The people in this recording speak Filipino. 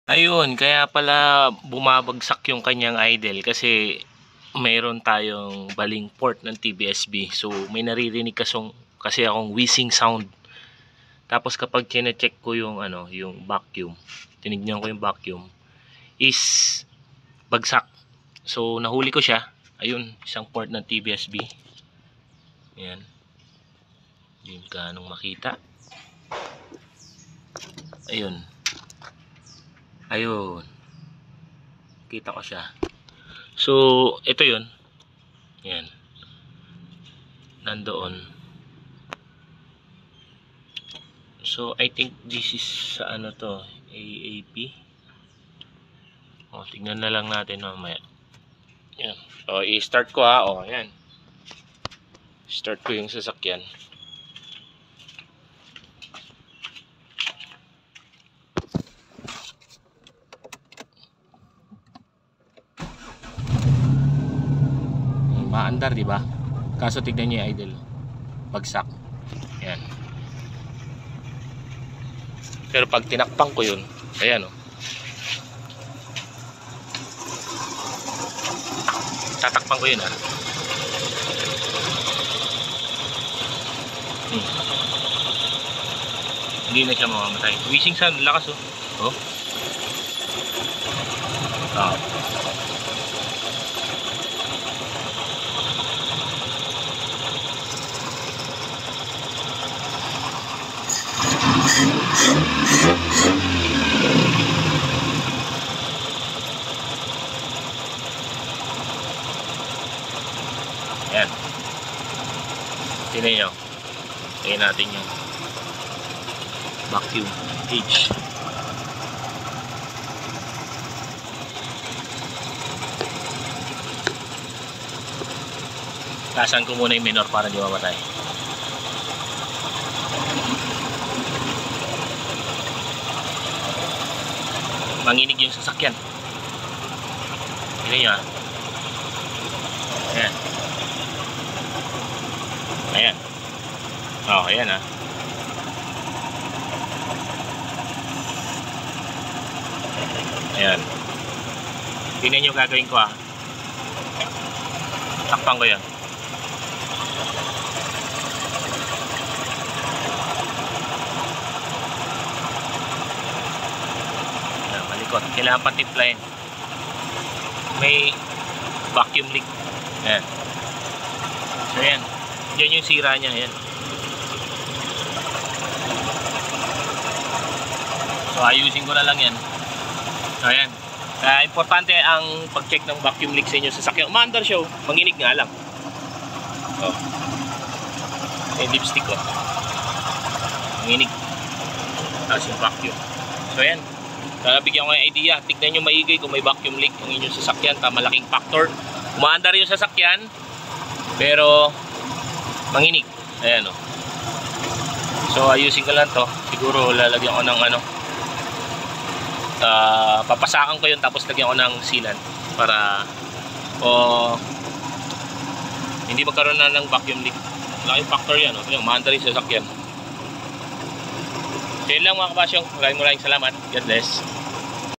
Ayun, kaya pala bumabagsak yung kanyang idle kasi mayroon tayong baling port ng TBSB. So may naririnig kasi akong whizzing sound. Tapos kapag kine-check ko yung yung vacuum, tinignan ko yung vacuum is bagsak. So nahuli ko siya. Ayun, isang port ng TBSB. Ayan. Hindi ganong makita. Ayun. Ayun. Kita ko siya. So, ito yun. Ayan. Nandoon. So, I think this is sa ano to, AAP. O, tignan na lang natin mamaya. Ayan. O, i-start ko ha. O, ayan. Start ko yung sasakyan. Maandar, di ba? Kaso tignan niyo yung idle. Bagsak. Ayan. Pero pag tinakpan ko yun, ayan o. Tatakpan ko yun ha. Hindi na siya mamamatay. Wishing sound, lakas o. Oh. Ah. Ayan. Tingnan nyo. Tingnan natin yung vacuum gauge. Tasan ko muna yung minor para di mamatay. Manginig yung sasakyan. Tingnan nyo ha. Ayan. Ayan. Oh, ayan ha. Ayan. Tingnan nyo gagawin ko ha. Takpan ko yan. Malikot. Kailangan patiplayin. May vacuum leak. Ayan. So ayan. Diyan yung sira niya. Ayan. So ayusin ko na lang yan. So ayan. Kaya importante ang pag-check ng vacuum leak sa inyo sa sasakyan. Umaandar siya. Manginig nga lang. Oh. Yung lipstick ko. Manginig. Tapos yung vacuum. So ayan. Bigyan ko ng idea. Tignan nyo maigay kung may vacuum leak ang inyong sasakyan. Malaking factor. Umaandar yung sasakyan. Pero manginig. Ayan o. So ayusin ko lang to. Siguro lalagyan ko ng papasakan ko yun tapos lagyan ko ng sealant para hindi magkaroon na ng vacuum leak. Malaking factor yan o. Umaandar yung sasakyan. So yun lang mga kabasyong. Maraming salamat. God bless.